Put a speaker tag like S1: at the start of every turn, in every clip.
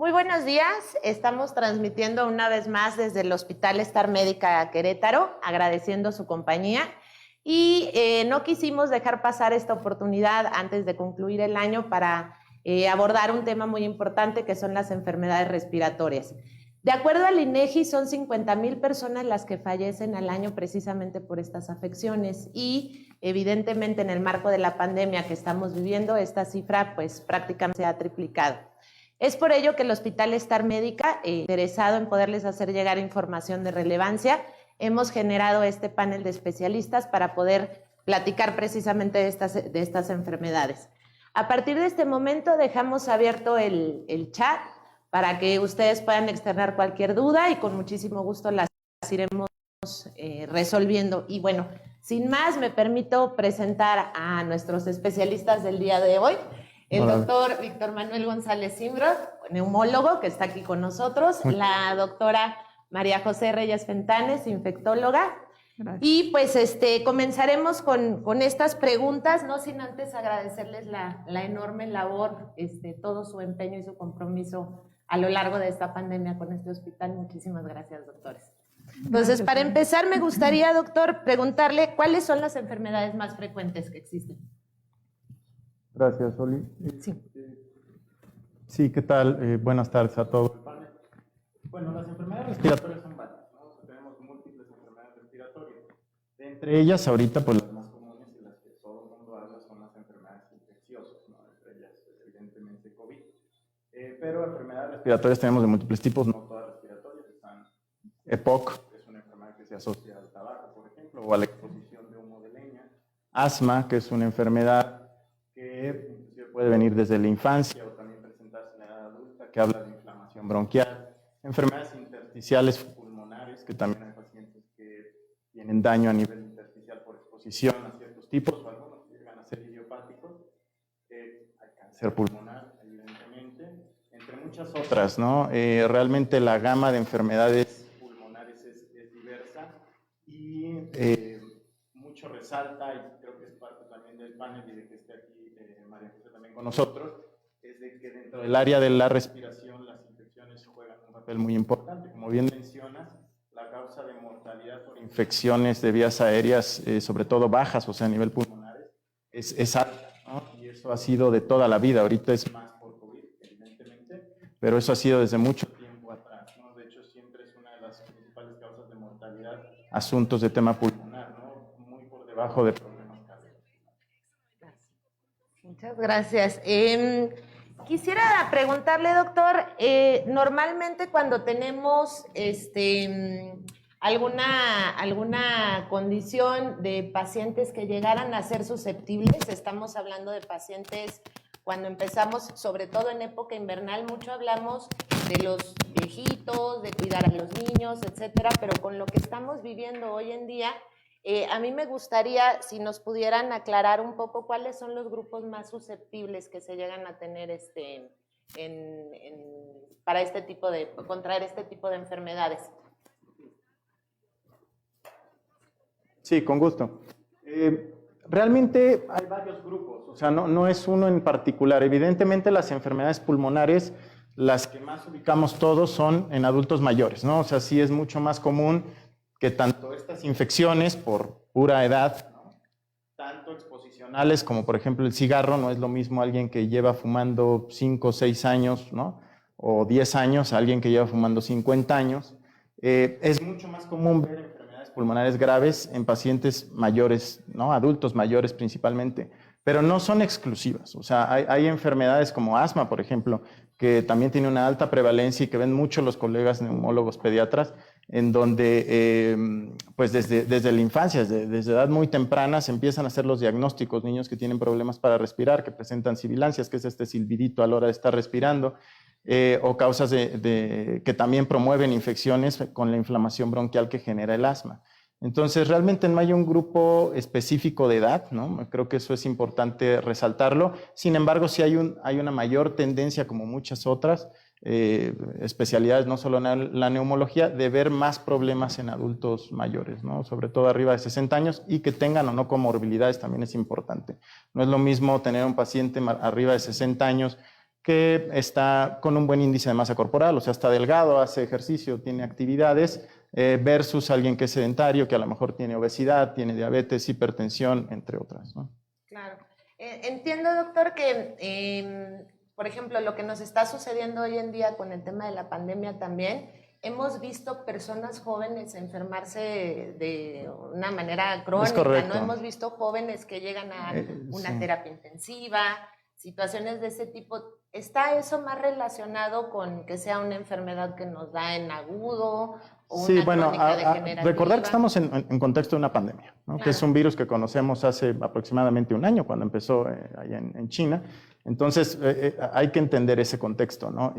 S1: Muy buenos días, estamos transmitiendo una vez más desde el Hospital Star Médica Querétaro, agradeciendo su compañía y no quisimos dejar pasar esta oportunidad antes de concluir el año para abordar un tema muy importante que son las enfermedades respiratorias. De acuerdo al INEGI, son 50,000 personas las que fallecen al año precisamente por estas afecciones y evidentemente en el marco de la pandemia que estamos viviendo, esta cifra pues prácticamente se ha triplicado. Es por ello que el Hospital Star Médica, interesado en poderles hacer llegar información de relevancia, hemos generado este panel de especialistas para poder platicar precisamente de estas enfermedades. A partir de este momento dejamos abierto el chat para que ustedes puedan externar cualquier duda y con muchísimo gusto las iremos resolviendo. Y bueno, sin más, me permito presentar a nuestros especialistas del día de hoy. El doctor Víctor Manuel González Simbrot, neumólogo, que está aquí con nosotros. La doctora María José Reyes Fentanes, infectóloga. Gracias. Y pues comenzaremos con estas preguntas, no sin antes agradecerles la enorme labor, todo su empeño y su compromiso a lo largo de esta pandemia con este hospital. Muchísimas gracias, doctores. Entonces, para empezar, me gustaría, doctor, preguntarle cuáles son las enfermedades más frecuentes que existen.
S2: Gracias, Oli.
S1: Sí.
S2: Sí, ¿qué tal? Buenas tardes a todos. Bueno, las enfermedades respiratorias son varias, ¿no? O sea, tenemos múltiples enfermedades respiratorias. De entre ellas, ahorita, pues las más comunes y las que todo el mundo habla son las enfermedades infecciosas, ¿no? Entre ellas, evidentemente, COVID. Pero enfermedades respiratorias tenemos de múltiples tipos, no todas respiratorias. Están EPOC, que es una enfermedad que se asocia al tabaco, por ejemplo, o a la exposición de humo de leña. Asma, que es una enfermedad que puede venir desde la infancia o también presentarse en la edad adulta, que habla de inflamación bronquial. Enfermedades intersticiales pulmonares, que también hay pacientes que tienen daño a nivel intersticial por exposición a ciertos tipos, o algunos que llegan a ser idiopáticos. Hay cáncer pulmonar, evidentemente, entre muchas otras, ¿no? Realmente la gama de enfermedades pulmonares es diversa y mucho resalta, y creo que es parte también del panel y de que esté aquí María José también con nosotros, es de que dentro del área de la respiración las infecciones juegan un papel muy importante. Como bien mencionas, la causa de mortalidad por infecciones de vías aéreas, sobre todo bajas, o sea, a nivel pulmonares, es alta, ¿no? Y eso ha sido de toda la vida. Ahorita es más por COVID, evidentemente, pero eso ha sido desde mucho tiempo atrás, ¿no? De hecho, siempre es una de las principales causas de mortalidad, asuntos de tema pulmonar, ¿no? Muy por debajo de problemas cardíacos.
S1: Muchas gracias. Quisiera preguntarle, doctor, normalmente cuando tenemos alguna condición de pacientes que llegaran a ser susceptibles, estamos hablando de pacientes, cuando empezamos, sobre todo en época invernal, mucho hablamos de los viejitos, de cuidar a los niños, etcétera, pero con lo que estamos viviendo hoy en día, a mí me gustaría si nos pudieran aclarar un poco cuáles son los grupos más susceptibles que se llegan a tener para contraer este tipo de enfermedades.
S2: Sí, con gusto. Realmente hay varios grupos, o sea, no es uno en particular. Evidentemente las enfermedades pulmonares, las que más ubicamos todos son en adultos mayores, ¿no? O sea, sí es mucho más común que tanto estas infecciones por pura edad, ¿no? Tanto exposicionales como por ejemplo el cigarro, no es lo mismo alguien que lleva fumando 5 o 6 años, ¿no? O 10 años, alguien que lleva fumando 50 años. Es mucho más común ver enfermedades pulmonares graves en pacientes mayores, ¿no? Adultos mayores principalmente, pero no son exclusivas. O sea, hay enfermedades como asma, por ejemplo, que también tiene una alta prevalencia y que ven mucho los colegas neumólogos pediatras, en donde pues desde la infancia, desde edad muy temprana, se empiezan a hacer los diagnósticos, niños que tienen problemas para respirar, que presentan sibilancias, que es este silbidito a la hora de estar respirando, o causas que también promueven infecciones con la inflamación bronquial que genera el asma. Entonces, realmente no hay un grupo específico de edad, ¿no? Creo que eso es importante resaltarlo. Sin embargo, sí hay una mayor tendencia, como muchas otras especialidades, no solo en la neumología, de ver más problemas en adultos mayores, ¿no? Sobre todo arriba de 60 años y que tengan o no comorbilidades también es importante. No es lo mismo tener un paciente arriba de 60 años que está con un buen índice de masa corporal, o sea, está delgado, hace ejercicio, tiene actividades, versus alguien que es sedentario, que a lo mejor tiene obesidad, tiene diabetes, hipertensión, entre otras, ¿no?
S1: Claro. Entiendo, doctor, que, por ejemplo, lo que nos está sucediendo hoy en día con el tema de la pandemia también, hemos visto personas jóvenes enfermarse de una manera crónica, ¿no? Hemos visto jóvenes que llegan a una terapia intensiva, situaciones de ese tipo. ¿Está eso más relacionado con que sea una enfermedad que nos da en agudo o una crónica degenerativa?
S2: Recordar que estamos en contexto de una pandemia, ¿no? Claro. Que es un virus que conocemos hace aproximadamente un año, cuando empezó allá en China. Entonces, hay que entender ese contexto, ¿no?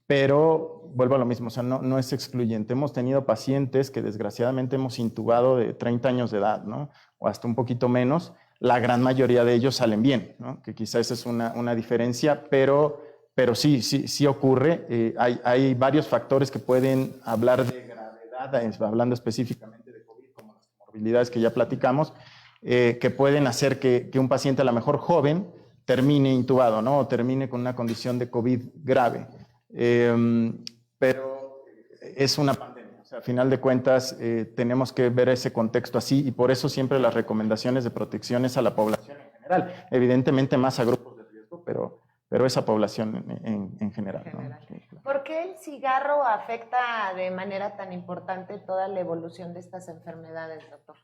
S2: Pero vuelvo a lo mismo, o sea, no es excluyente. Hemos tenido pacientes que desgraciadamente hemos intubado de 30 años de edad, ¿no? O hasta un poquito menos. La gran mayoría de ellos salen bien, ¿no? Que quizás esa es una diferencia, pero sí ocurre. Hay varios factores que pueden hablar de gravedad, hablando específicamente de COVID, como las comorbilidades que ya platicamos, que pueden hacer que un paciente a lo mejor joven termine intubado, ¿no? O termine con una condición de COVID grave. Pero es una pandemia. O sea, a final de cuentas, tenemos que ver ese contexto así, y por eso siempre las recomendaciones de protección es a la población en general. Evidentemente más a grupos de riesgo, pero esa población en general, ¿no?
S1: ¿Por qué el cigarro afecta de manera tan importante toda la evolución de estas enfermedades, doctor?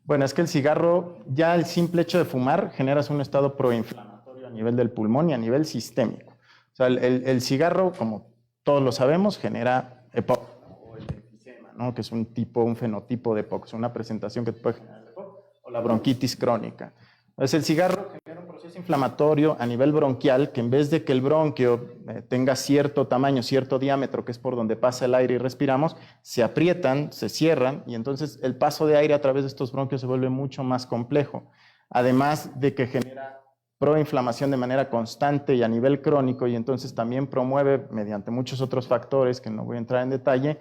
S2: Bueno, es que el cigarro, ya el simple hecho de fumar, generas un estado proinflamatorio a nivel del pulmón y a nivel sistémico. O sea, el cigarro, como todos lo sabemos, genera EPOC, o el enfisema, ¿no? Que es un fenotipo de EPOC, es una presentación que puede generar el EPOC, o la bronquitis crónica. Entonces, el cigarro genera un proceso inflamatorio a nivel bronquial, que en vez de que el bronquio tenga cierto tamaño, cierto diámetro, que es por donde pasa el aire y respiramos, se aprietan, se cierran, y entonces el paso de aire a través de estos bronquios se vuelve mucho más complejo. Además de que genera proinflamación de manera constante y a nivel crónico, y entonces también promueve, mediante muchos otros factores que no voy a entrar en detalle,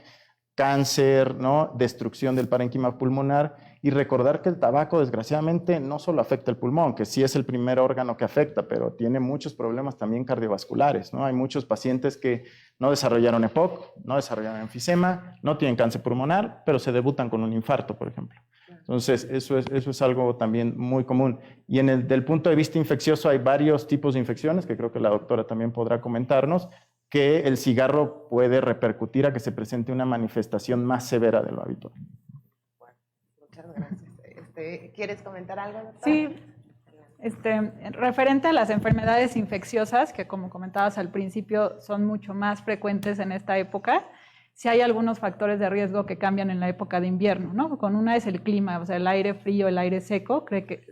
S2: cáncer, ¿no? Destrucción del parénquima pulmonar. Y recordar que el tabaco, desgraciadamente, no solo afecta el pulmón, que sí es el primer órgano que afecta, pero tiene muchos problemas también cardiovasculares, ¿no? Hay muchos pacientes que no desarrollaron EPOC, no desarrollaron enfisema, no tienen cáncer pulmonar, pero se debutan con un infarto, por ejemplo. Entonces, eso es algo también muy común. Y del punto de vista infeccioso, hay varios tipos de infecciones, que creo que la doctora también podrá comentarnos, que el cigarro puede repercutir a que se presente una manifestación más severa de lo habitual.
S1: Muchas gracias. ¿Quieres comentar algo, doctora?
S3: Sí, referente a las enfermedades infecciosas, que como comentabas al principio son mucho más frecuentes en esta época, sí hay algunos factores de riesgo que cambian en la época de invierno, ¿no? Con una es el clima, o sea, el aire frío, el aire seco,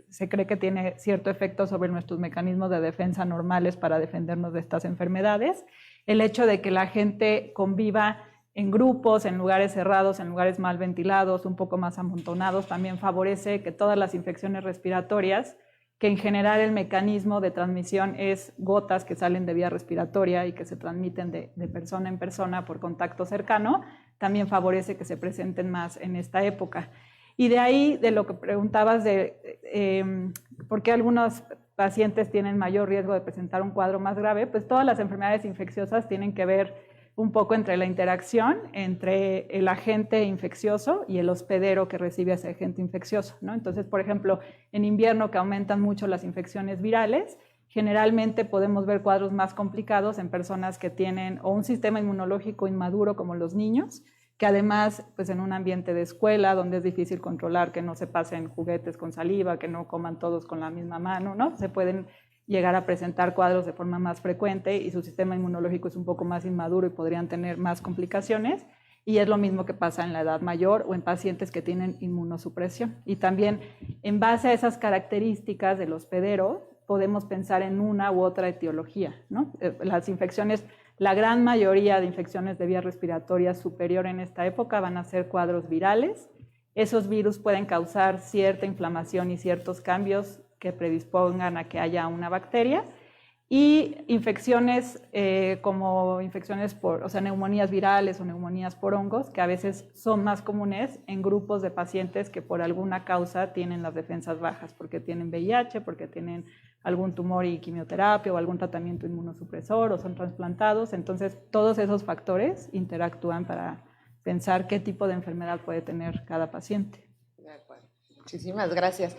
S3: se cree que tiene cierto efecto sobre nuestros mecanismos de defensa normales para defendernos de estas enfermedades. El hecho de que la gente conviva en grupos, en lugares cerrados, en lugares mal ventilados, un poco más amontonados, también favorece que todas las infecciones respiratorias, que en general el mecanismo de transmisión es gotas que salen de vía respiratoria y que se transmiten de persona en persona por contacto cercano, también favorece que se presenten más en esta época. Y de ahí, de lo que preguntabas de por qué algunos pacientes tienen mayor riesgo de presentar un cuadro más grave, pues todas las enfermedades infecciosas tienen que ver un poco entre la interacción entre el agente infeccioso y el hospedero que recibe a ese agente infeccioso, ¿no? Entonces, por ejemplo, en invierno, que aumentan mucho las infecciones virales, generalmente podemos ver cuadros más complicados en personas que tienen o un sistema inmunológico inmaduro, como los niños, que además, pues en un ambiente de escuela donde es difícil controlar que no se pasen juguetes con saliva, que no coman todos con la misma mano, ¿no? Se pueden llegar a presentar cuadros de forma más frecuente y su sistema inmunológico es un poco más inmaduro y podrían tener más complicaciones. Y es lo mismo que pasa en la edad mayor o en pacientes que tienen inmunosupresión. Y también, en base a esas características del hospedero, podemos pensar en una u otra etiología, ¿no? Las infecciones, la gran mayoría de infecciones de vía respiratoria superior en esta época van a ser cuadros virales. Esos virus pueden causar cierta inflamación y ciertos cambios que predispongan a que haya una bacteria, y infecciones como infecciones por, o sea, neumonías virales o neumonías por hongos, que a veces son más comunes en grupos de pacientes que por alguna causa tienen las defensas bajas, porque tienen VIH, porque tienen algún tumor y quimioterapia o algún tratamiento inmunosupresor o son trasplantados. Entonces, todos esos factores interactúan para pensar qué tipo de enfermedad puede tener cada paciente.
S1: De acuerdo. Muchísimas gracias.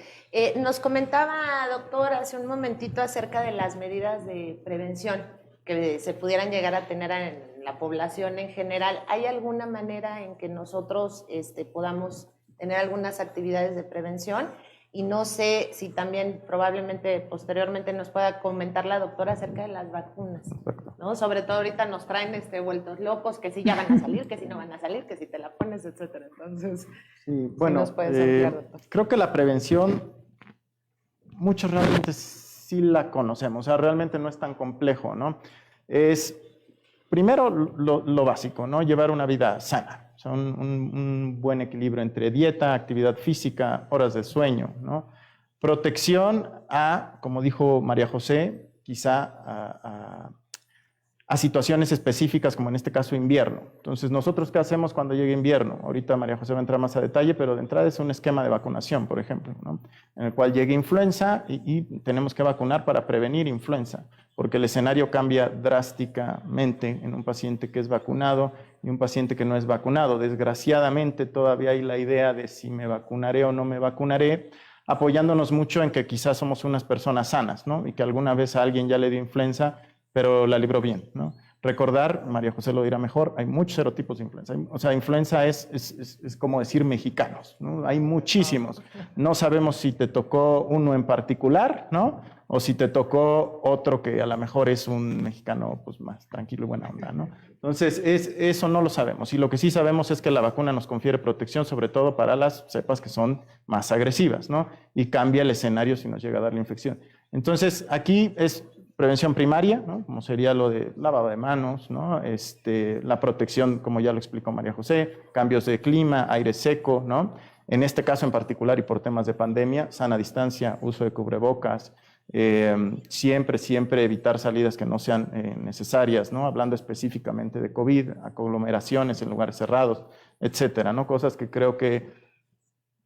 S1: Nos comentaba, doctor, hace un momentito acerca de las medidas de prevención que se pudieran llegar a tener en la población en general. ¿Hay alguna manera en que nosotros podamos tener algunas actividades de prevención? Y no sé si también probablemente posteriormente nos pueda comentar la doctora acerca de las vacunas, ¿no? Sobre todo ahorita nos traen vueltos locos, que si ya van a salir, que si no van a salir, que si te la pones, etcétera. Entonces,
S2: sí, bueno,
S1: nos puedes ampliar, doctor.
S2: Creo que la prevención, muchos realmente sí la conocemos, o sea, realmente no es tan complejo, ¿no? Es, primero, lo básico, ¿no? Llevar una vida sana. O sea, un buen equilibrio entre dieta, actividad física, horas de sueño, ¿no? Protección a, como dijo María José, quizá a situaciones específicas, como en este caso invierno. Entonces, ¿nosotros qué hacemos cuando llega invierno? Ahorita María José va a entrar más a detalle, pero de entrada es un esquema de vacunación, por ejemplo, ¿no? En el cual llega influenza y tenemos que vacunar para prevenir influenza, porque el escenario cambia drásticamente en un paciente que es vacunado y un paciente que no es vacunado. Desgraciadamente todavía hay la idea de si me vacunaré o no me vacunaré, apoyándonos mucho en que quizás somos unas personas sanas, ¿no? Y que alguna vez a alguien ya le dio influenza, pero la libró bien, ¿no? Recordar, María José lo dirá mejor, hay muchos serotipos de influenza. O sea, influenza es como decir mexicanos, ¿no? Hay muchísimos. No sabemos si te tocó uno en particular, ¿no? O si te tocó otro que a lo mejor es un mexicano pues, más tranquilo y buena onda, ¿no? Entonces, eso no lo sabemos. Y lo que sí sabemos es que la vacuna nos confiere protección, sobre todo para las cepas que son más agresivas, ¿no? Y cambia el escenario si nos llega a dar la infección. Entonces, aquí es prevención primaria, ¿no? Como sería lo de lavado de manos, ¿no? La protección, como ya lo explicó María José, cambios de clima, aire seco, ¿no? En este caso en particular y por temas de pandemia, sana distancia, uso de cubrebocas, siempre evitar salidas que no sean necesarias, ¿no? Hablando específicamente de COVID, aglomeraciones en lugares cerrados, etcétera, ¿no? Cosas que creo que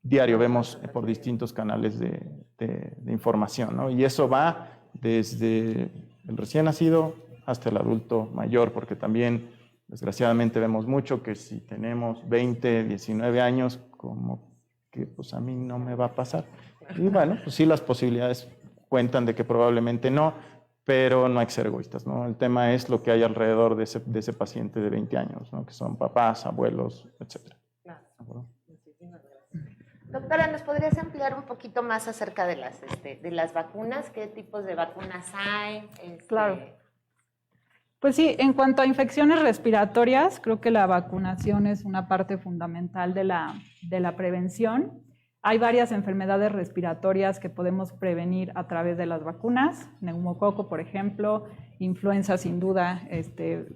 S2: diario vemos por distintos canales de información, ¿no? Y eso va desde el recién nacido hasta el adulto mayor, porque también desgraciadamente vemos mucho que si tenemos 20, 19 años, como que pues a mí no me va a pasar. Y bueno, pues sí, las posibilidades cuentan de que probablemente no, pero no hay que ser egoístas, ¿no? El tema es lo que hay alrededor de ese paciente de 20 años, ¿no? Que son papás, abuelos, etc.
S1: Claro. Doctora, ¿nos podrías ampliar un poquito más acerca de las vacunas? ¿Qué tipos de vacunas hay?
S3: Claro. Pues sí, en cuanto a infecciones respiratorias, creo que la vacunación es una parte fundamental de la prevención. Hay varias enfermedades respiratorias que podemos prevenir a través de las vacunas, neumococo, por ejemplo, influenza sin duda,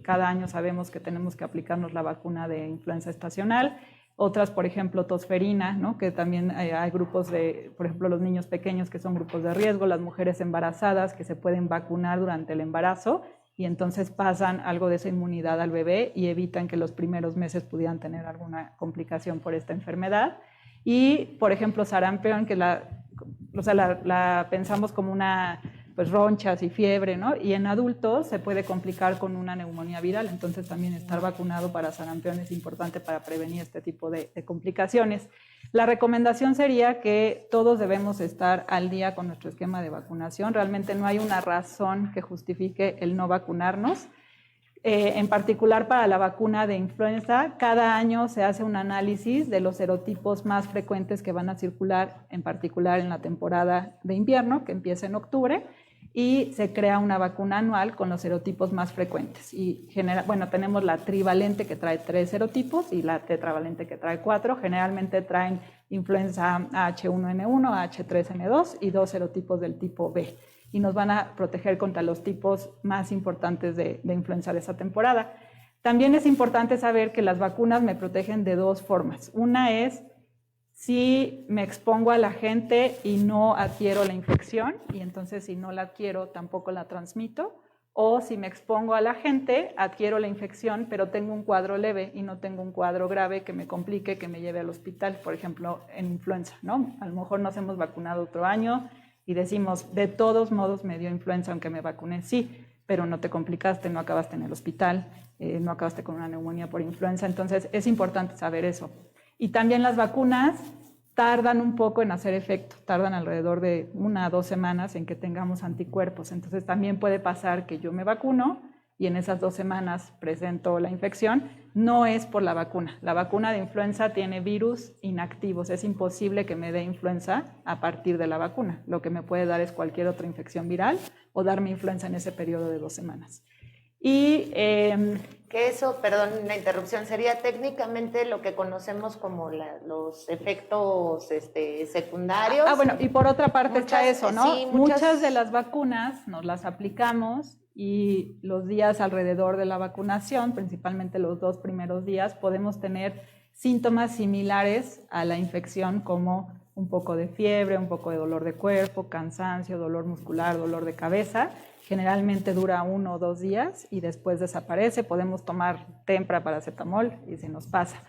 S3: cada año sabemos que tenemos que aplicarnos la vacuna de influenza estacional. Otras, por ejemplo, tosferina, ¿no? Que también hay grupos de, por ejemplo, los niños pequeños que son grupos de riesgo, las mujeres embarazadas que se pueden vacunar durante el embarazo y entonces pasan algo de esa inmunidad al bebé y evitan que los primeros meses pudieran tener alguna complicación por esta enfermedad. Y, por ejemplo, sarampión, que la pensamos como una, pues, ronchas y fiebre, ¿no? Y en adultos se puede complicar con una neumonía viral, entonces también estar vacunado para sarampión es importante para prevenir este tipo de complicaciones. La recomendación sería que todos debemos estar al día con nuestro esquema de vacunación. Realmente no hay una razón que justifique el no vacunarnos. En particular para la vacuna de influenza, cada año se hace un análisis de los serotipos más frecuentes que van a circular, en particular en la temporada de invierno, que empieza en octubre, y se crea una vacuna anual con los serotipos más frecuentes. Y tenemos la trivalente que trae 3 serotipos y la tetravalente que trae 4. Generalmente traen influenza H1N1, H3N2 y 2 serotipos del tipo B. Y nos van a proteger contra los tipos más importantes de influenza de esa temporada. También es importante saber que las vacunas me protegen de 2 formas. Una es Si me expongo a la gente y no adquiero la infección, y entonces si no la adquiero tampoco la transmito, o si me expongo a la gente, adquiero la infección, pero tengo un cuadro leve y no tengo un cuadro grave que me complique, que me lleve al hospital, por ejemplo, en influenza, ¿no? A lo mejor nos hemos vacunado otro año y decimos, de todos modos me dio influenza aunque me vacuné, sí, pero no te complicaste, no acabaste en el hospital, no acabaste con una neumonía por influenza, entonces es importante saber eso. Y también las vacunas tardan un poco en hacer efecto, tardan alrededor de 1 a 2 semanas en que tengamos anticuerpos, entonces también puede pasar que yo me vacuno y en esas 2 semanas presento la infección, no es por la vacuna de influenza tiene virus inactivos, es imposible que me dé influenza a partir de la vacuna, lo que me puede dar es cualquier otra infección viral o darme influenza en ese periodo de 2 semanas. Y
S1: que eso, perdón la interrupción, sería técnicamente lo que conocemos como los efectos secundarios.
S3: Bueno, y por otra parte está eso, ¿no?
S1: Sí,
S3: muchas de las vacunas nos las aplicamos y los días alrededor de la vacunación, principalmente los 2 primeros días, podemos tener síntomas similares a la infección como un poco de fiebre, un poco de dolor de cuerpo, cansancio, dolor muscular, dolor de cabeza. Generalmente dura 1 o 2 días y después desaparece. Podemos tomar Tempra, paracetamol y se nos pasa.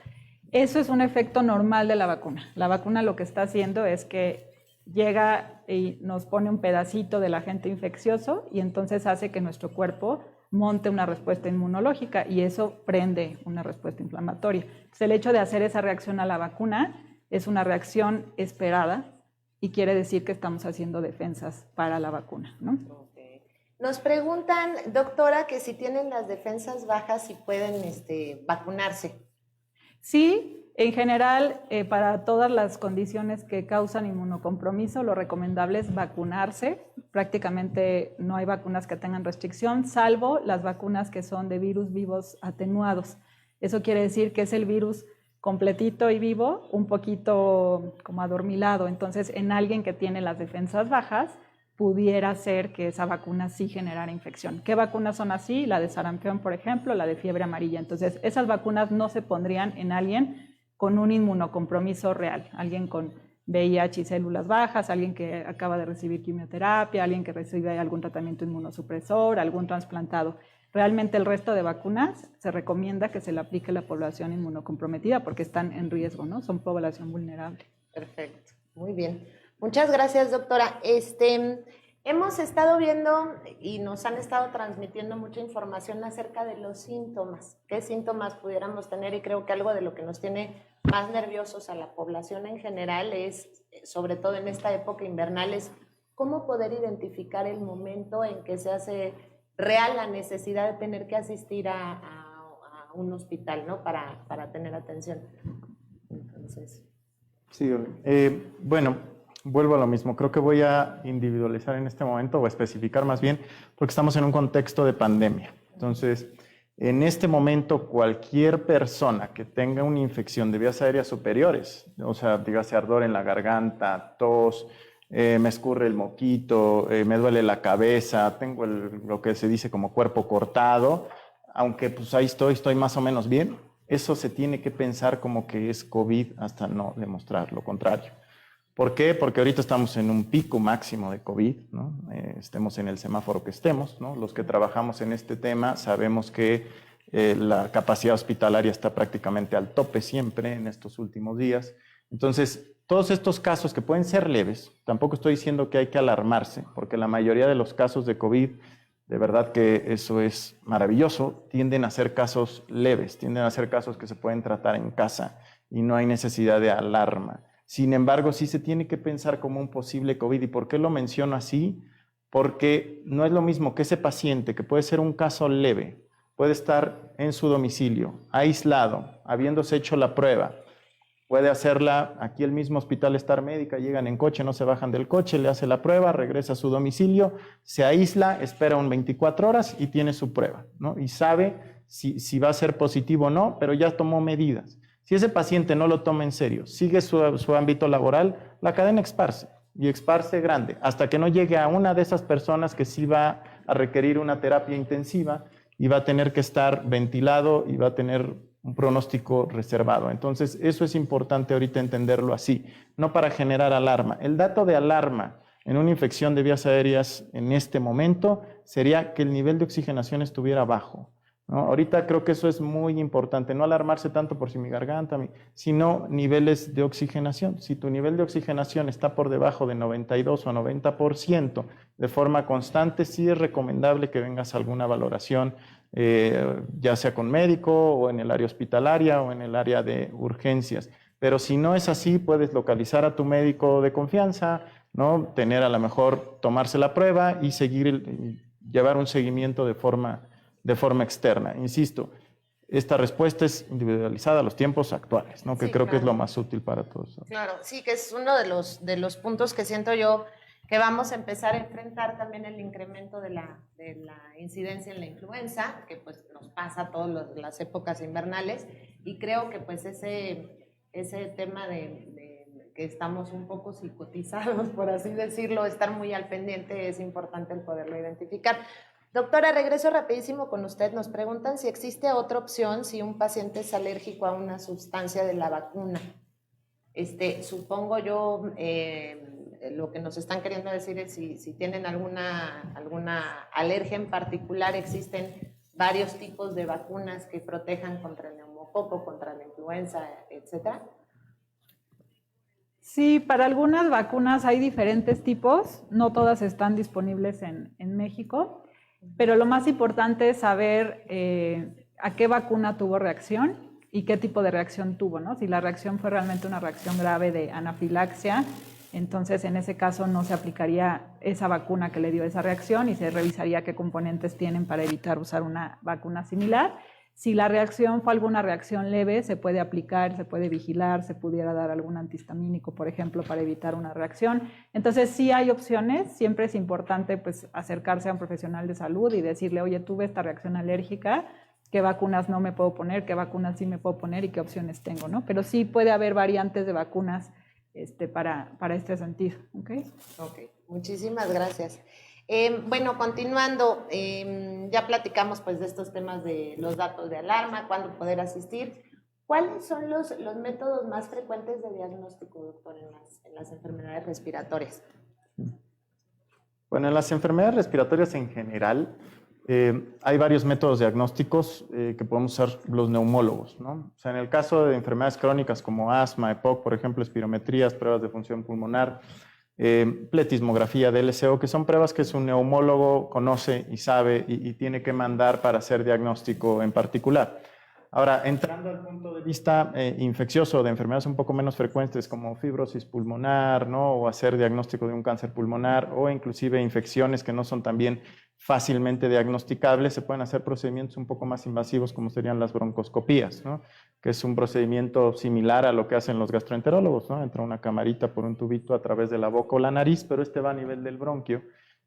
S3: Eso es un efecto normal de la vacuna. La vacuna lo que está haciendo es que llega y nos pone un pedacito del agente infeccioso y entonces hace que nuestro cuerpo monte una respuesta inmunológica y eso prende una respuesta inflamatoria. Entonces, el hecho de hacer esa reacción a la vacuna es una reacción esperada y quiere decir que estamos haciendo defensas para la vacuna, ¿no?
S1: Nos preguntan, doctora, que si tienen las defensas bajas, si pueden vacunarse.
S3: Sí, en general, para todas las condiciones que causan inmunocompromiso, lo recomendable es vacunarse. Prácticamente no hay vacunas que tengan restricción, salvo las vacunas que son de virus vivos atenuados. Eso quiere decir que es el virus completito y vivo, un poquito como adormilado. Entonces, en alguien que tiene las defensas bajas, pudiera ser que esa vacuna sí generara infección. ¿Qué vacunas son así? La de sarampión, por ejemplo, la de fiebre amarilla. Entonces, esas vacunas no se pondrían en alguien con un inmunocompromiso real, alguien con VIH y células bajas, alguien que acaba de recibir quimioterapia, alguien que recibe algún tratamiento inmunosupresor, algún trasplantado. Realmente el resto de vacunas se recomienda que se le aplique a la población inmunocomprometida porque están en riesgo, ¿no? Son población vulnerable.
S1: Perfecto, muy bien. Muchas gracias, doctora. Hemos estado viendo y nos han estado transmitiendo mucha información acerca de los síntomas. ¿Qué síntomas pudiéramos tener? Y creo que algo de lo que nos tiene más nerviosos a la población en general es, sobre todo en esta época invernal, es cómo poder identificar el momento en que se hace real la necesidad de tener que asistir a un hospital, ¿no? Para tener atención. Entonces.
S2: Sí, bueno. Vuelvo a lo mismo, creo que voy a individualizar en este momento o especificar más bien porque estamos en un contexto de pandemia. Entonces, en este momento cualquier persona que tenga una infección de vías aéreas superiores, o sea, dígase ardor en la garganta, tos, me escurre el moquito, me duele la cabeza, tengo lo que se dice como cuerpo cortado, aunque pues ahí estoy más o menos bien, eso se tiene que pensar como que es COVID hasta no demostrar lo contrario. ¿Por qué? Porque ahorita estamos en un pico máximo de COVID, ¿no? Estemos en el semáforo que estemos, ¿no? Los que trabajamos en este tema sabemos que la capacidad hospitalaria está prácticamente al tope siempre en estos últimos días. Entonces, todos estos casos que pueden ser leves, tampoco estoy diciendo que hay que alarmarse, porque la mayoría de los casos de COVID, de verdad que eso es maravilloso, tienden a ser casos leves, tienden a ser casos que se pueden tratar en casa y no hay necesidad de alarma. Sin embargo, sí se tiene que pensar como un posible COVID. ¿Y por qué lo menciono así? Porque no es lo mismo que ese paciente, que puede ser un caso leve, puede estar en su domicilio, aislado, habiéndose hecho la prueba. Puede hacerla aquí el mismo Hospital Star Médica, llegan en coche, no se bajan del coche, le hace la prueba, regresa a su domicilio, se aísla, espera 24 horas y tiene su prueba, ¿no? Y sabe si va a ser positivo o no, pero ya tomó medidas. Si ese paciente no lo toma en serio, sigue su ámbito laboral, la cadena esparce y esparce grande, hasta que no llegue a una de esas personas que sí va a requerir una terapia intensiva y va a tener que estar ventilado y va a tener un pronóstico reservado. Entonces, eso es importante ahorita entenderlo así, no para generar alarma. El dato de alarma en una infección de vías aéreas en este momento sería que el nivel de oxigenación estuviera bajo, ¿no? Ahorita creo que eso es muy importante, no alarmarse tanto por si mi garganta, sino niveles de oxigenación. Si tu nivel de oxigenación está por debajo de 92 o 90% de forma constante, sí es recomendable que vengas a alguna valoración, ya sea con médico o en el área hospitalaria o en el área de urgencias. Pero si no es así, puedes localizar a tu médico de confianza, ¿no? Tener a lo mejor, tomarse la prueba y llevar un seguimiento de forma externa. Insisto, esta respuesta es individualizada a los tiempos actuales, ¿no? Que
S1: Sí,
S2: creo que es
S1: claro.
S2: lo más útil para todos.
S1: Claro, sí, que es uno de los puntos que siento yo que vamos a empezar a enfrentar también el incremento de la incidencia en la influenza, que pues nos pasa a todas las épocas invernales, y creo que pues ese tema de que estamos un poco psicotizados, por así decirlo, estar muy al pendiente, es importante el poderlo identificar. Doctora, regreso rapidísimo con usted. Nos preguntan si existe otra opción si un paciente es alérgico a una sustancia de la vacuna. Supongo yo, lo que nos están queriendo decir es si tienen alguna alergia en particular. Existen varios tipos de vacunas que protejan contra el neumococo, contra la influenza, etcétera.
S3: Sí, para algunas vacunas hay diferentes tipos, no todas están disponibles en México, pero lo más importante es saber a qué vacuna tuvo reacción y qué tipo de reacción tuvo, ¿no? Si la reacción fue realmente una reacción grave de anafilaxia, entonces en ese caso no se aplicaría esa vacuna que le dio esa reacción y se revisaría qué componentes tienen para evitar usar una vacuna similar. Si la reacción fue alguna reacción leve, se puede aplicar, se puede vigilar, se pudiera dar algún antihistamínico, por ejemplo, para evitar una reacción. Entonces, sí hay opciones, siempre es importante pues, acercarse a un profesional de salud y decirle, oye, tuve esta reacción alérgica, ¿qué vacunas no me puedo poner? ¿Qué vacunas sí me puedo poner? ¿Y qué opciones tengo? ¿No? Pero sí puede haber variantes de vacunas para este sentido. ¿Okay?
S1: Ok, muchísimas gracias. Bueno, continuando, ya platicamos pues de estos temas de los datos de alarma, cuándo poder asistir. ¿Cuáles son los métodos más frecuentes de diagnóstico, doctor, en las enfermedades respiratorias?
S2: Bueno, en las enfermedades respiratorias en general, hay varios métodos diagnósticos que podemos usar los neumólogos, ¿no? O sea, en el caso de enfermedades crónicas como asma, EPOC, por ejemplo, espirometrías, pruebas de función pulmonar, pletismografía, DLCO, que son pruebas que su neumólogo conoce y sabe y tiene que mandar para hacer diagnóstico en particular. Ahora, entrando al punto de vista infeccioso de enfermedades un poco menos frecuentes como fibrosis pulmonar, ¿no? O hacer diagnóstico de un cáncer pulmonar o inclusive infecciones que no son también fácilmente diagnosticables, se pueden hacer procedimientos un poco más invasivos como serían las broncoscopías, ¿no? Que es un procedimiento similar a lo que hacen los gastroenterólogos, ¿no? Entra una camarita por un tubito a través de la boca o la nariz, pero va a nivel del bronquio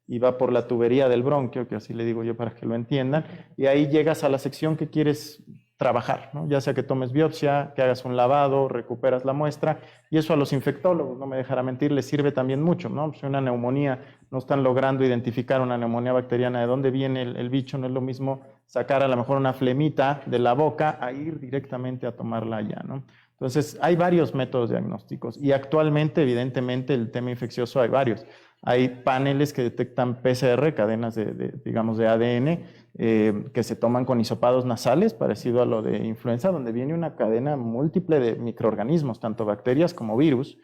S2: y va por la tubería del bronquio, que así le digo yo para que lo entiendan, y ahí llegas a la sección que quieres trabajar, ¿no? Ya sea que tomes biopsia, que hagas un lavado, recuperas la muestra, y eso a los infectólogos, no me dejará mentir, les sirve también mucho, ¿no? Si una neumonía no están logrando identificar una neumonía bacteriana de dónde viene el bicho, no es lo mismo sacar a lo mejor una flemita de la boca a ir directamente a tomarla allá, ¿no? Entonces, hay varios métodos diagnósticos y actualmente, evidentemente, el tema infeccioso hay varios. Hay paneles que detectan PCR, cadenas digamos, de ADN, que se toman con hisopados nasales, parecido a lo de influenza, donde viene una cadena múltiple de microorganismos, tanto bacterias como virus.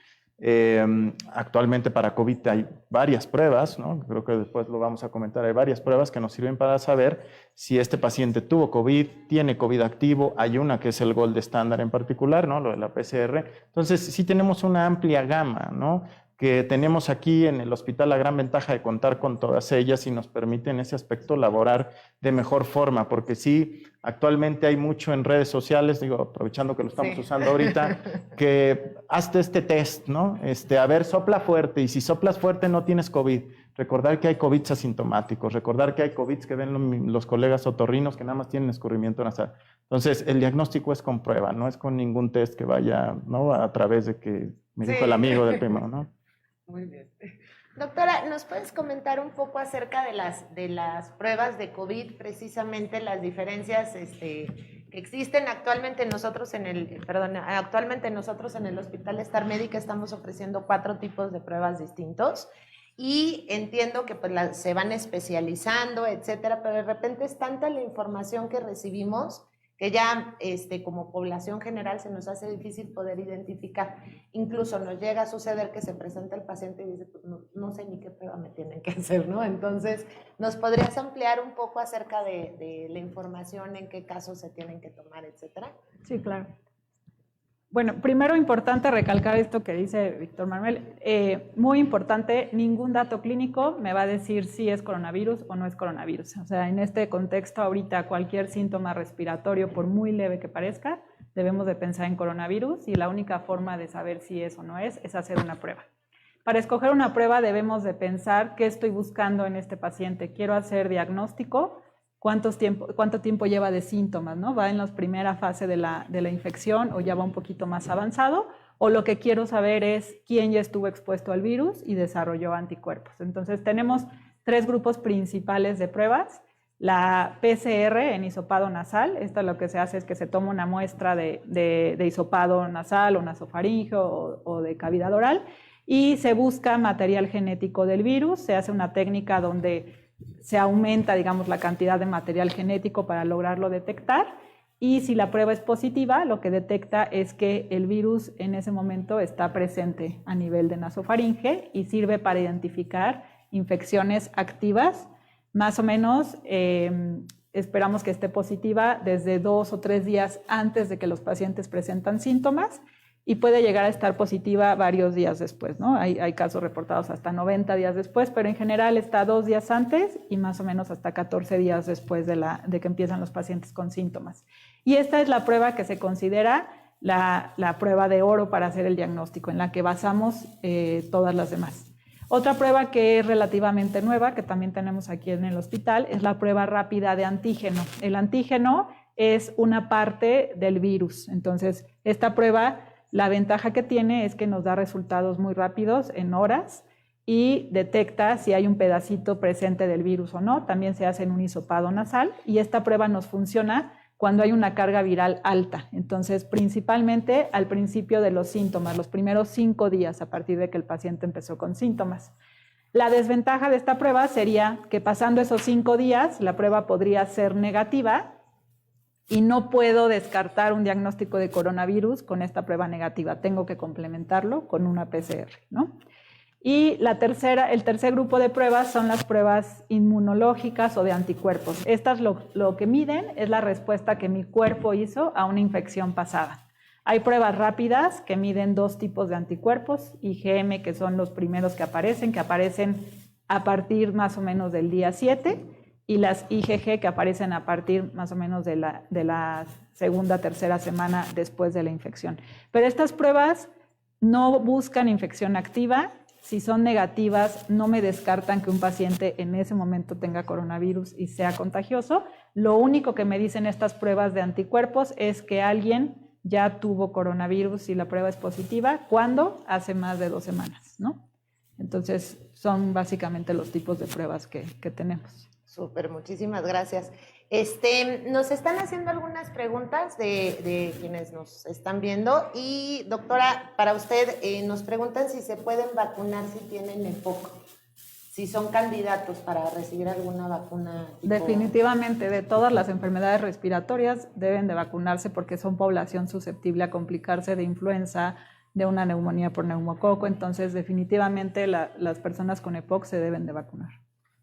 S2: Actualmente para COVID hay varias pruebas, ¿no? Creo que después lo vamos a comentar, hay varias pruebas que nos sirven para saber si este paciente tuvo COVID, tiene COVID activo, hay una que es el gold estándar en particular, ¿no? Lo de la PCR. Entonces, sí tenemos una amplia gama, ¿no? Que tenemos aquí en el hospital la gran ventaja de contar con todas ellas y nos permite en ese aspecto laborar de mejor forma, porque sí, actualmente hay mucho en redes sociales, digo, aprovechando que lo estamos usando ahorita, que hazte este test, ¿no? A ver, sopla fuerte, y si soplas fuerte no tienes COVID. Recordar que hay COVID asintomáticos, recordar que hay COVID que ven los colegas otorrinos que nada más tienen escurrimiento nasal. Entonces, el diagnóstico es con prueba, no es con ningún test que vaya, ¿no? A través de que me dijo el amigo del primo, ¿no?
S1: Muy bien. Doctora, ¿nos puedes comentar un poco acerca de las pruebas de COVID, precisamente las diferencias que Existen actualmente nosotros actualmente nosotros en el Hospital Star Médica estamos ofreciendo 4 tipos de pruebas distintos y entiendo que pues, se van especializando, etcétera, pero de repente es tanta la información que recibimos que ya como población general se nos hace difícil poder identificar. Incluso nos llega a suceder que se presenta el paciente y dice, pues no sé ni qué prueba me tienen que hacer, ¿no? Entonces, ¿nos podrías ampliar un poco acerca de la información, en qué casos se tienen que tomar, etcétera?
S3: Sí, claro. Bueno, primero importante recalcar esto que dice Víctor Manuel. Muy importante, ningún dato clínico me va a decir si es coronavirus o no es coronavirus. O sea, en este contexto ahorita cualquier síntoma respiratorio, por muy leve que parezca, debemos de pensar en coronavirus y la única forma de saber si es o no es hacer una prueba. Para escoger una prueba debemos de pensar qué estoy buscando en este paciente. ¿Quiero hacer diagnóstico? ¿Cuánto tiempo lleva de síntomas? ¿No? ¿Va en la primera fase de la infección o ya va un poquito más avanzado? O lo que quiero saber es quién ya estuvo expuesto al virus y desarrolló anticuerpos. Entonces tenemos 3 grupos principales de pruebas. La PCR en hisopado nasal, esto lo que se hace es que se toma una muestra de hisopado nasal o nasofaríngeo o de cavidad oral y se busca material genético del virus, se hace una técnica donde se aumenta, digamos, la cantidad de material genético para lograrlo detectar y si la prueba es positiva, lo que detecta es que el virus en ese momento está presente a nivel de nasofaringe y sirve para identificar infecciones activas. Más o menos esperamos que esté positiva desde 2 o 3 días antes de que los pacientes presentan síntomas y puede llegar a estar positiva varios días después, ¿no? Hay casos reportados hasta 90 días después, pero en general está 2 días antes y más o menos hasta 14 días después de que empiezan los pacientes con síntomas. Y esta es la prueba que se considera la prueba de oro para hacer el diagnóstico, en la que basamos todas las demás. Otra prueba que es relativamente nueva, que también tenemos aquí en el hospital, es la prueba rápida de antígeno. El antígeno es una parte del virus, entonces esta prueba, la ventaja que tiene es que nos da resultados muy rápidos en horas y detecta si hay un pedacito presente del virus o no. También se hace en un hisopado nasal y esta prueba nos funciona cuando hay una carga viral alta. Entonces, principalmente al principio de los síntomas, los primeros 5 días a partir de que el paciente empezó con síntomas. La desventaja de esta prueba sería que pasando esos 5 días, la prueba podría ser negativa y no puedo descartar un diagnóstico de coronavirus con esta prueba negativa. Tengo que complementarlo con una PCR, ¿no? Y el tercer grupo de pruebas son las pruebas inmunológicas o de anticuerpos. Estas lo que miden es la respuesta que mi cuerpo hizo a una infección pasada. Hay pruebas rápidas que miden 2 tipos de anticuerpos, IgM, que son los primeros que aparecen a partir más o menos del día 7, y las IgG que aparecen a partir más o menos de la segunda, tercera semana después de la infección. Pero estas pruebas no buscan infección activa. Si son negativas, no me descartan que un paciente en ese momento tenga coronavirus y sea contagioso. Lo único que me dicen estas pruebas de anticuerpos es que alguien ya tuvo coronavirus y la prueba es positiva. ¿Cuándo? Hace más de 2 semanas, ¿no? Entonces, son básicamente los tipos de pruebas que tenemos.
S1: Súper, muchísimas gracias. Nos están haciendo algunas preguntas de quienes nos están viendo y doctora, para usted nos preguntan si se pueden vacunar si tienen EPOC, si son candidatos para recibir alguna vacuna.
S3: Definitivamente, de todas las enfermedades respiratorias deben de vacunarse porque son población susceptible a complicarse de influenza, de una neumonía por neumococo, entonces definitivamente las personas con EPOC se deben de vacunar.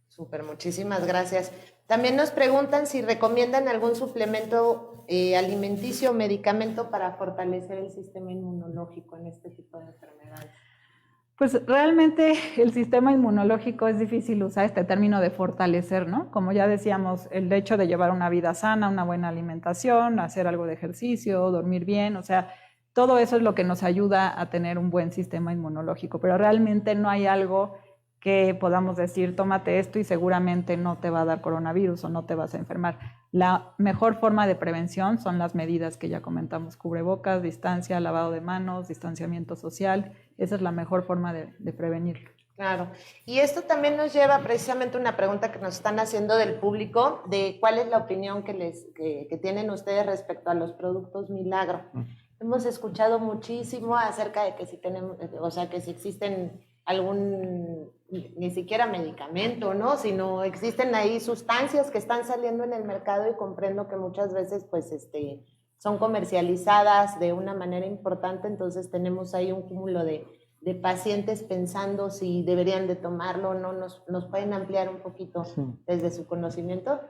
S1: Súper, muchísimas gracias. También nos preguntan si recomiendan algún suplemento alimenticio o medicamento para fortalecer el sistema inmunológico en este tipo de enfermedades.
S3: Pues realmente el sistema inmunológico es difícil usar este término de fortalecer, ¿no? Como ya decíamos, el hecho de llevar una vida sana, una buena alimentación, hacer algo de ejercicio, dormir bien, o sea, todo eso es lo que nos ayuda a tener un buen sistema inmunológico, pero realmente no hay algo que podamos decir, tómate esto y seguramente no te va a dar coronavirus o no te vas a enfermar. La mejor forma de prevención son las medidas que ya comentamos, cubrebocas, distancia, lavado de manos, distanciamiento social. Esa es la mejor forma de prevenirlo.
S1: Claro. Y esto también nos lleva precisamente a una pregunta que nos están haciendo del público, de cuál es la opinión que tienen ustedes respecto a los productos Milagro. Hemos escuchado muchísimo acerca de que si tenemos, o sea, que si existen algún, ni siquiera medicamento, ¿no? Sino existen ahí sustancias que están saliendo en el mercado y comprendo que muchas veces, pues, son comercializadas de una manera importante, entonces tenemos ahí un cúmulo de pacientes pensando si deberían de tomarlo o no. ¿Nos pueden ampliar un poquito desde su conocimiento?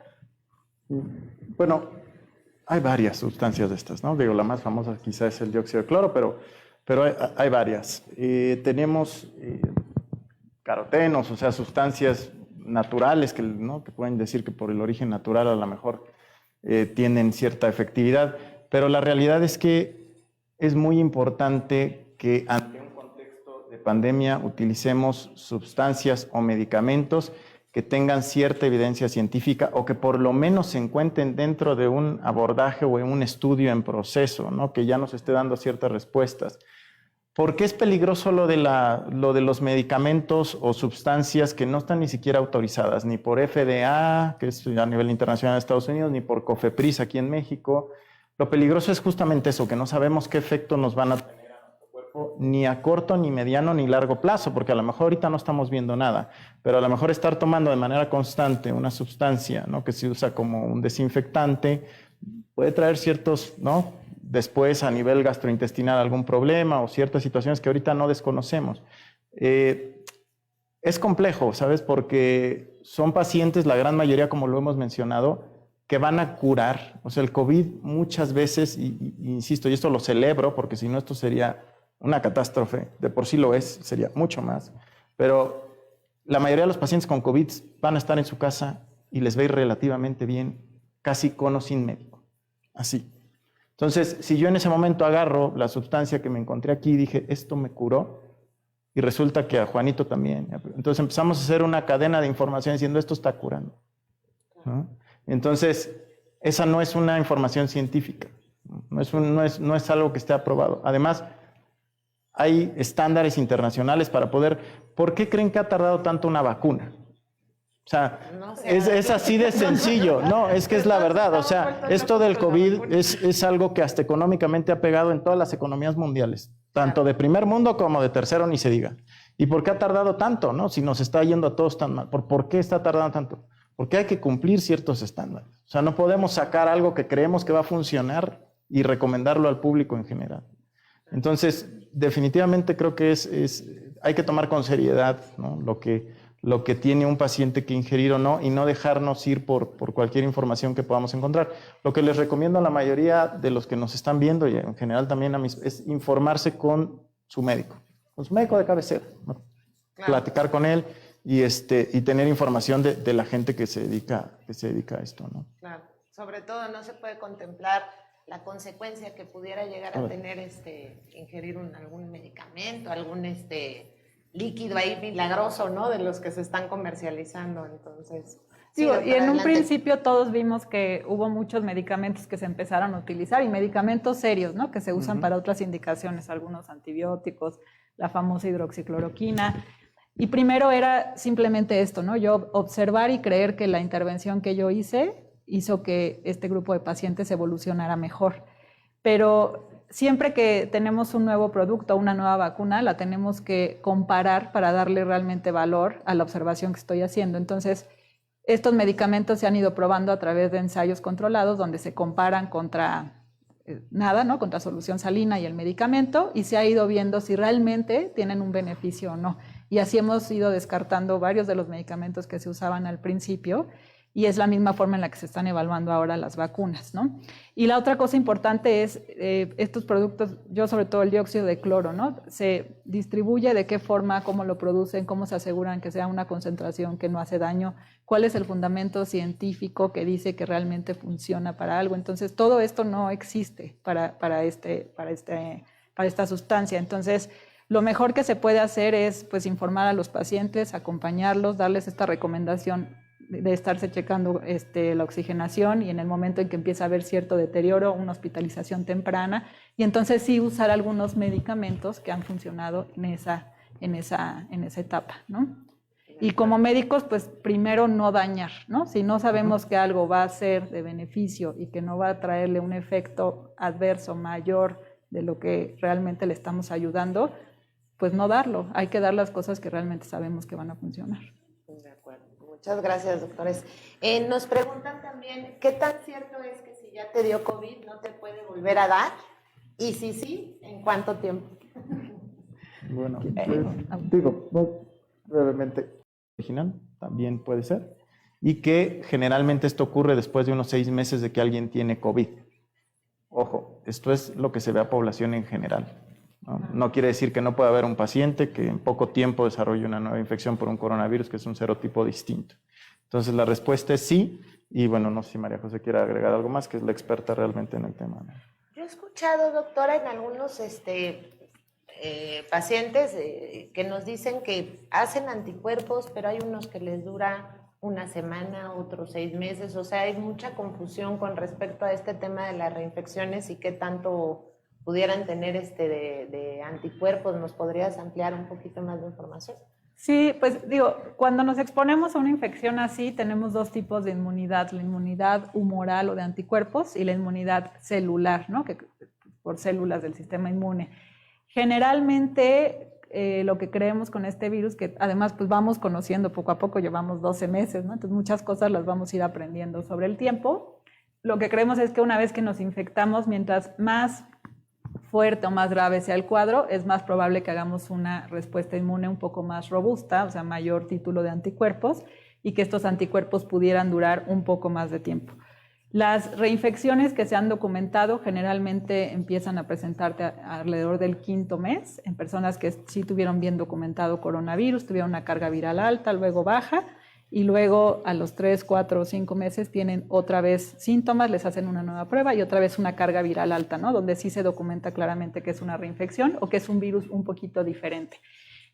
S2: Bueno, hay varias sustancias de estas, ¿no? Digo, la más famosa quizá es el dióxido de cloro, pero hay varias. Tenemos carotenos, o sea, sustancias naturales ¿no? que pueden decir que por el origen natural a lo mejor tienen cierta efectividad, pero la realidad es que es muy importante que ante un contexto de pandemia utilicemos sustancias o medicamentos que tengan cierta evidencia científica o que por lo menos se encuentren dentro de un abordaje o en un estudio en proceso, ¿no? Que ya nos esté dando ciertas respuestas. ¿Por qué es peligroso lo de los medicamentos o sustancias que no están ni siquiera autorizadas, ni por FDA, que es a nivel internacional de Estados Unidos, ni por COFEPRIS aquí en México? Lo peligroso es justamente eso, que no sabemos qué efecto nos van a tener a nuestro cuerpo, ni a corto, ni mediano, ni largo plazo, porque a lo mejor ahorita no estamos viendo nada, pero a lo mejor estar tomando de manera constante una sustancia, ¿no? Que se usa como un desinfectante puede traer ciertos, ¿no? Después a nivel gastrointestinal algún problema o ciertas situaciones que ahorita no desconocemos. Es complejo, ¿sabes? Porque son pacientes, la gran mayoría, como lo hemos mencionado, que van a curar. O sea, el COVID muchas veces, y insisto, y esto lo celebro, porque si no esto sería una catástrofe, de por sí lo es, sería mucho más, pero la mayoría de los pacientes con COVID van a estar en su casa y les va a ir relativamente bien, casi con o sin médico, así. Entonces, si yo en ese momento agarro la sustancia que me encontré aquí y dije, esto me curó, y resulta que a Juanito también. Entonces empezamos a hacer una cadena de información diciendo, esto está curando, ¿no? Entonces, esa no es una información científica, no es algo que esté aprobado. Además, hay estándares internacionales para poder... ¿Por qué creen que ha tardado tanto una vacuna? O sea, no sé, es así de sencillo. No, es que es la verdad. O sea, esto del COVID es algo que hasta económicamente ha pegado en todas las economías mundiales, tanto de primer mundo como de tercero, ni se diga. ¿Y por qué ha tardado tanto, no? Si nos está yendo a todos tan mal. ¿Por qué está tardando tanto? Porque hay que cumplir ciertos estándares. O sea, no podemos sacar algo que creemos que va a funcionar y recomendarlo al público en general. Entonces, definitivamente creo que hay que tomar con seriedad, ¿no? Lo que tiene un paciente que ingerir o no, y no dejarnos ir por cualquier información que podamos encontrar. Lo que les recomiendo a la mayoría de los que nos están viendo, y en general también a mí, es informarse con su médico de cabecera, ¿no? Claro. Platicar con él y tener información de la gente que se dedica a esto, ¿no?
S1: Claro. Sobre todo no se puede contemplar la consecuencia que pudiera llegar a tener ingerir algún medicamento, algún líquido ahí milagroso, ¿no? De los que se están comercializando, entonces...
S3: Digo, y en un principio todos vimos que hubo muchos medicamentos que se empezaron a utilizar y medicamentos serios, ¿no? Que se usan para otras indicaciones, algunos antibióticos, la famosa hidroxicloroquina. Y primero era simplemente esto, ¿no? Yo observar y creer que la intervención que yo hizo que este grupo de pacientes evolucionara mejor. Pero siempre que tenemos un nuevo producto, una nueva vacuna, la tenemos que comparar para darle realmente valor a la observación que estoy haciendo. Entonces, estos medicamentos se han ido probando a través de ensayos controlados donde se comparan contra nada, ¿no? Contra solución salina y el medicamento, y se ha ido viendo si realmente tienen un beneficio o no. Y así hemos ido descartando varios de los medicamentos que se usaban al principio, y es la misma forma en la que se están evaluando ahora las vacunas, ¿no? Y la otra cosa importante es estos productos, yo sobre todo el dióxido de cloro, ¿no? Se distribuye, de qué forma, cómo lo producen, cómo se aseguran que sea una concentración que no hace daño, cuál es el fundamento científico que dice que realmente funciona para algo. Entonces, todo esto no existe para esta sustancia. Entonces, lo mejor que se puede hacer es pues informar a los pacientes, acompañarlos, darles esta recomendación de estarse checando la oxigenación, y en el momento en que empieza a haber cierto deterioro, una hospitalización temprana, y entonces sí usar algunos medicamentos que han funcionado en esa etapa, ¿no? Y como médicos, pues primero no dañar, ¿no? Si no sabemos que algo va a ser de beneficio y que no va a traerle un efecto adverso mayor de lo que realmente le estamos ayudando, pues no darlo. Hay que dar las cosas que realmente sabemos que van a funcionar.
S1: De acuerdo. Muchas gracias, doctores. Nos preguntan también, ¿qué tan cierto es que si ya te dio COVID no te puede volver a dar? Y si sí, ¿en cuánto tiempo?
S2: Bueno, digo, brevemente, original también puede ser, y que generalmente esto ocurre después de unos 6 meses de que alguien tiene COVID. Ojo, esto es lo que se ve a población en general. No quiere decir que no pueda haber un paciente que en poco tiempo desarrolle una nueva infección por un coronavirus, que es un serotipo distinto. Entonces la respuesta es sí, y bueno, no sé si María José quiere agregar algo más, que es la experta realmente en el tema, ¿no?
S1: Yo he escuchado, doctora, en algunos pacientes que nos dicen que hacen anticuerpos, pero hay unos que les dura una semana, otros 6 meses, o sea, hay mucha confusión con respecto a este tema de las reinfecciones y qué tanto pudieran tener de anticuerpos. ¿Nos podrías ampliar un poquito más de información?
S3: Sí, pues digo, cuando nos exponemos a una infección así, tenemos 2 tipos de inmunidad, la inmunidad humoral o de anticuerpos y la inmunidad celular, ¿no? Que por células del sistema inmune. Generalmente, lo que creemos con este virus, que además pues vamos conociendo poco a poco, llevamos 12 meses, ¿no? Entonces muchas cosas las vamos a ir aprendiendo sobre el tiempo. Lo que creemos es que una vez que nos infectamos, mientras más fuerte o más grave sea el cuadro, es más probable que hagamos una respuesta inmune un poco más robusta, o sea, mayor título de anticuerpos, y que estos anticuerpos pudieran durar un poco más de tiempo. Las reinfecciones que se han documentado generalmente empiezan a presentarse alrededor del 5º mes, en personas que sí tuvieron bien documentado coronavirus, tuvieron una carga viral alta, luego baja, y luego a los 3, 4 o 5 meses tienen otra vez síntomas, les hacen una nueva prueba y otra vez una carga viral alta, ¿no? Donde sí se documenta claramente que es una reinfección o que es un virus un poquito diferente.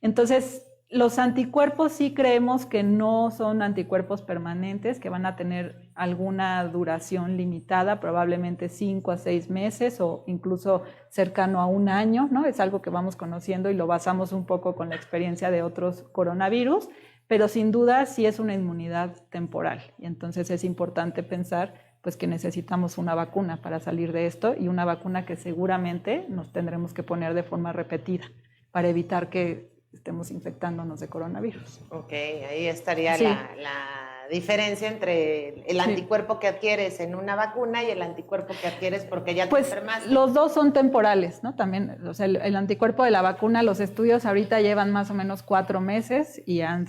S3: Entonces, los anticuerpos sí creemos que no son anticuerpos permanentes, que van a tener alguna duración limitada, probablemente 5 a 6 meses o incluso cercano a 1 año, ¿no? Es algo que vamos conociendo y lo basamos un poco con la experiencia de otros coronavirus, pero sin duda sí es una inmunidad temporal y entonces es importante pensar pues que necesitamos una vacuna para salir de esto y una vacuna que seguramente nos tendremos que poner de forma repetida para evitar que estemos infectándonos de coronavirus.
S1: Ok, ahí estaría
S3: Sí.
S1: la diferencia entre el anticuerpo que adquieres en una vacuna y el anticuerpo que adquieres porque ya te
S3: Pues
S1: enfermaste.
S3: los dos son temporales, ¿no? También, o sea, el anticuerpo de la vacuna, los estudios ahorita llevan más o menos 4 meses y ha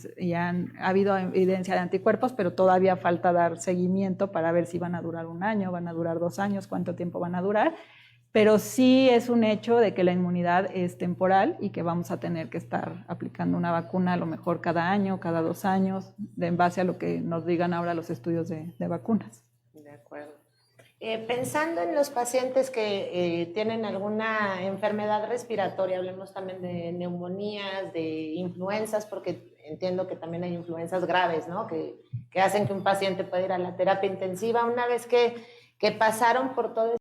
S3: habido evidencia de anticuerpos, pero todavía falta dar seguimiento para ver si van a durar 1 año, van a durar 2 años, cuánto tiempo van a durar. Pero sí es un hecho de que la inmunidad es temporal y que vamos a tener que estar aplicando una vacuna a lo mejor cada año, cada 2 años, en base a lo que nos digan ahora los estudios de vacunas.
S1: De acuerdo. Pensando en los pacientes que tienen alguna enfermedad respiratoria, hablemos también de neumonías, de influencias, porque entiendo que también hay influencias graves, ¿no? Que hacen que un paciente pueda ir a la terapia intensiva. Una vez que pasaron por todo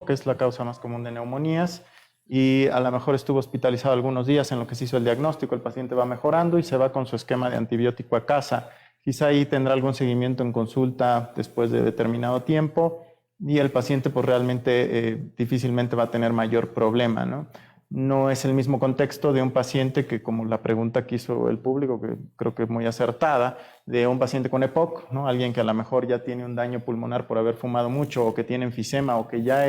S2: que es la causa más común de neumonías, y a lo mejor estuvo hospitalizado algunos días en lo que se hizo el diagnóstico, el paciente va mejorando y se va con su esquema de antibiótico a casa. Quizá ahí tendrá algún seguimiento en consulta después de determinado tiempo y el paciente pues realmente difícilmente va a tener mayor problema, ¿no? No es el mismo contexto de un paciente que, como la pregunta que hizo el público, que creo que es muy acertada, de un paciente con EPOC, ¿no? Alguien que a lo mejor ya tiene un daño pulmonar por haber fumado mucho o que tiene enfisema o que ya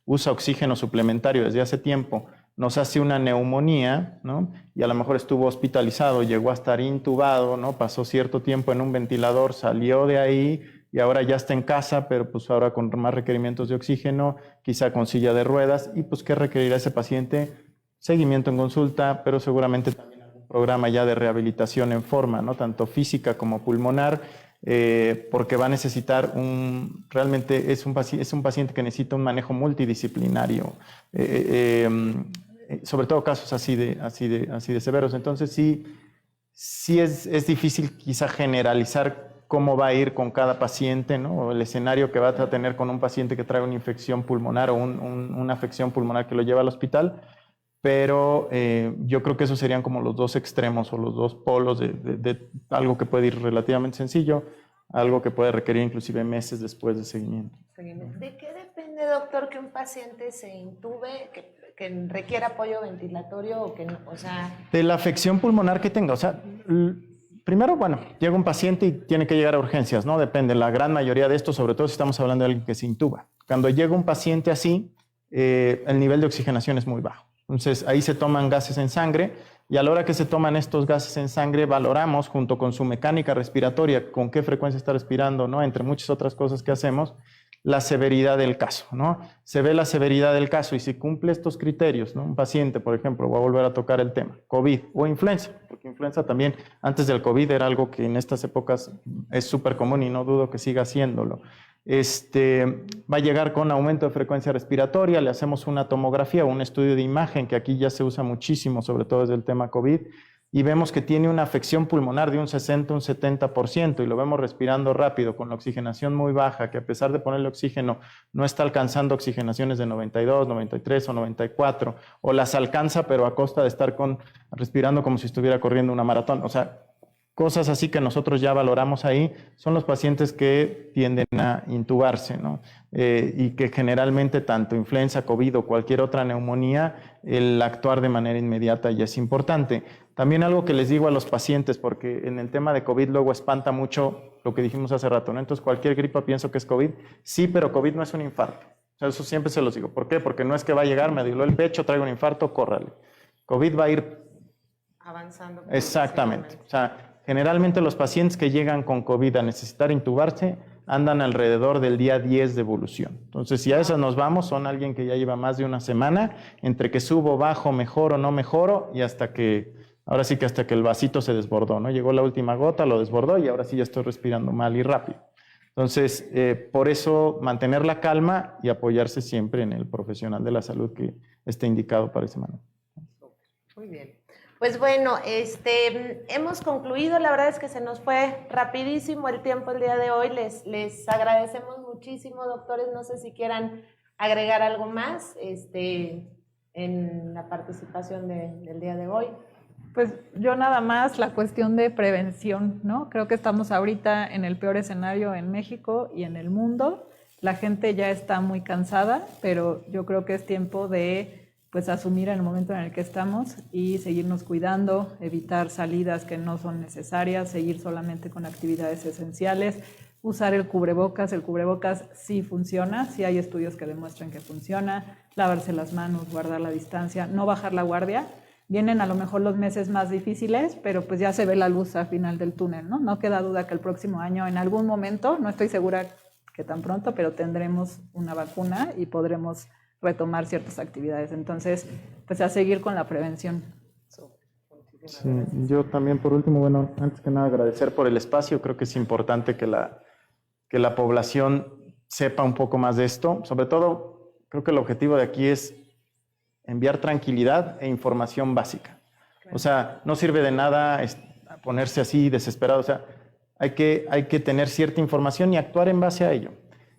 S2: usa oxígeno suplementario desde hace tiempo, nos hace una neumonía, ¿no? Y a lo mejor estuvo hospitalizado, llegó a estar intubado, ¿no? Pasó cierto tiempo en un ventilador, salió de ahí y ahora ya está en casa, pero pues ahora con más requerimientos de oxígeno, quizá con silla de ruedas, y pues ¿qué requerirá ese paciente? Seguimiento en consulta, pero seguramente también algún programa ya de rehabilitación en forma, ¿no? Tanto física como pulmonar, porque va a necesitar realmente es un paciente que necesita un manejo multidisciplinario, sobre todo casos así de severos. Entonces sí es difícil quizá generalizar cómo va a ir con cada paciente, ¿no? O el escenario que va a tener con un paciente que trae una infección pulmonar o una afección pulmonar que lo lleva al hospital, pero yo creo que esos serían como los dos extremos o los dos polos de algo que puede ir relativamente sencillo, algo que puede requerir inclusive meses después de seguimiento.
S1: ¿De qué depende, doctor, que un paciente se intube, que requiera apoyo ventilatorio o que no? O sea...
S2: De la afección pulmonar que tenga, o sea, primero, bueno, llega un paciente y tiene que llegar a urgencias, ¿no? Depende, la gran mayoría de esto, sobre todo si estamos hablando de alguien que se intuba. Cuando llega un paciente así, el nivel de oxigenación es muy bajo. Entonces, ahí se toman gases en sangre y a la hora que se toman estos gases en sangre, valoramos junto con su mecánica respiratoria, con qué frecuencia está respirando, ¿no? Entre muchas otras cosas que hacemos, la severidad del caso, ¿no? Se ve la severidad del caso y si cumple estos criterios, ¿no? Un paciente, por ejemplo, voy a volver a tocar el tema, COVID o influenza, porque influenza también antes del COVID era algo que en estas épocas es súper común y no dudo que siga haciéndolo. Va a llegar con aumento de frecuencia respiratoria, le hacemos una tomografía o un estudio de imagen, que aquí ya se usa muchísimo, sobre todo desde el tema COVID, y vemos que tiene una afección pulmonar de un 60, un 70%, y lo vemos respirando rápido, con la oxigenación muy baja, que a pesar de ponerle oxígeno, no está alcanzando oxigenaciones de 92, 93 o 94, o las alcanza, pero a costa de estar respirando como si estuviera corriendo una maratón. O sea, cosas así que nosotros ya valoramos ahí, son los pacientes que tienden a intubarse, ¿no? Y que generalmente tanto influenza, COVID o cualquier otra neumonía, el actuar de manera inmediata ya es importante. También algo que les digo a los pacientes, porque en el tema de COVID luego espanta mucho lo que dijimos hace rato, ¿no? Entonces cualquier gripa pienso que es COVID. Sí, pero COVID no es un infarto. O sea, eso siempre se los digo. ¿Por qué? Porque no es que va a llegar, me diló el pecho, traigo un infarto, córrale. COVID va a ir
S1: avanzando.
S2: Exactamente. O sea, generalmente los pacientes que llegan con COVID a necesitar intubarse andan alrededor del día 10 de evolución. Entonces, si a esas nos vamos, son alguien que ya lleva más de una semana, entre que subo, bajo, mejoro, no mejoro, y hasta que, ahora sí que hasta que el vasito se desbordó, ¿no? Llegó la última gota, lo desbordó y ahora sí ya estoy respirando mal y rápido. Entonces, por eso mantener la calma y apoyarse siempre en el profesional de la salud que esté indicado para ese manejo.
S1: Muy bien. Pues bueno, hemos concluido, la verdad es que se nos fue rapidísimo el tiempo el día de hoy, les agradecemos muchísimo, doctores, no sé si quieran agregar algo más en la participación del día de hoy.
S3: Pues yo nada más la cuestión de prevención, ¿no? Creo que estamos ahorita en el peor escenario en México y en el mundo, la gente ya está muy cansada, pero yo creo que es tiempo de pues asumir el momento en el que estamos y seguirnos cuidando, evitar salidas que no son necesarias, seguir solamente con actividades esenciales, usar el cubrebocas sí funciona, sí hay estudios que demuestran que funciona, lavarse las manos, guardar la distancia, no bajar la guardia. Vienen a lo mejor los meses más difíciles, pero pues ya se ve la luz al final del túnel, ¿no? No queda duda que el próximo año, en algún momento, no estoy segura que tan pronto, pero tendremos una vacuna y podremos retomar ciertas actividades. Entonces, pues a seguir con la prevención.
S2: Sí, yo también por último, bueno, antes que nada agradecer por el espacio. Creo que es importante que la población sepa un poco más de esto. Sobre todo, creo que el objetivo de aquí es enviar tranquilidad e información básica. Claro. O sea, no sirve de nada ponerse así desesperado. O sea, hay que tener cierta información y actuar en base a ello.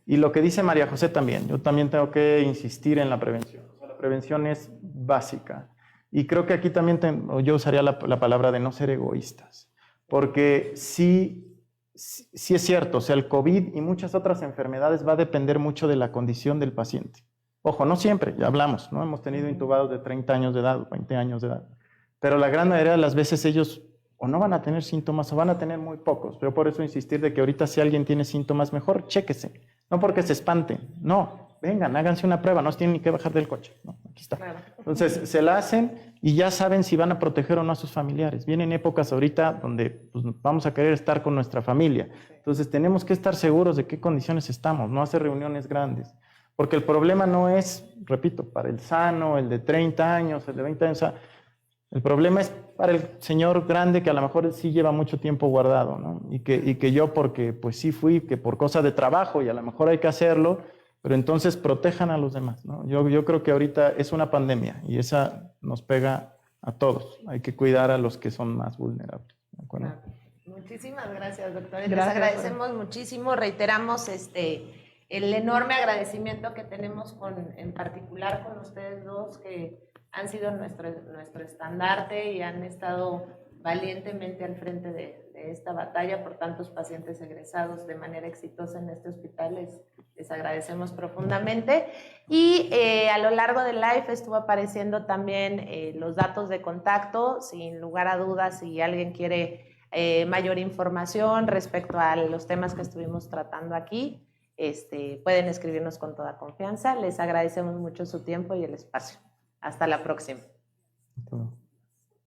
S2: Y lo que dice María José también, yo también tengo que insistir en la prevención. O sea, la prevención es básica. Y creo que aquí también yo usaría la palabra de no ser egoístas. Porque sí es cierto, o sea, el COVID y muchas otras enfermedades va a depender mucho de la condición del paciente. Ojo, no siempre, ya hablamos, ¿no? Hemos tenido intubados de 30 años de edad, 20 años de edad. Pero la gran mayoría de las veces ellos o no van a tener síntomas o van a tener muy pocos. Pero por eso insistir de que ahorita si alguien tiene síntomas, mejor chéquese. No porque se espanten, no, vengan, háganse una prueba, no tienen ni que bajar del coche. No, aquí está. Claro. Entonces, se la hacen y ya saben si van a proteger o no a sus familiares. Vienen épocas ahorita donde pues, vamos a querer estar con nuestra familia. Entonces, tenemos que estar seguros de qué condiciones estamos, no hacer reuniones grandes. Porque el problema no es, repito, para el sano, el de 30 años, el de 20 años, o sea, el problema es para el señor grande que a lo mejor sí lleva mucho tiempo guardado, ¿no? Y que yo porque pues sí fui, que por cosa de trabajo y a lo mejor hay que hacerlo, pero entonces protejan a los demás, ¿no? Yo creo que ahorita es una pandemia y esa nos pega a todos. Hay que cuidar a los que son más vulnerables, ¿de acuerdo?
S1: Muchísimas gracias, doctores. Les agradecemos muchísimo. Reiteramos el enorme agradecimiento que tenemos en particular con ustedes dos, que han sido nuestro estandarte y han estado valientemente al frente de esta batalla por tantos pacientes egresados de manera exitosa en este hospital. Les agradecemos profundamente. Y a lo largo del live estuvo apareciendo también los datos de contacto. Sin lugar a dudas, si alguien quiere mayor información respecto a los temas que estuvimos tratando aquí, pueden escribirnos con toda confianza. Les agradecemos mucho su tiempo y el espacio. Hasta la próxima.
S2: Hasta luego.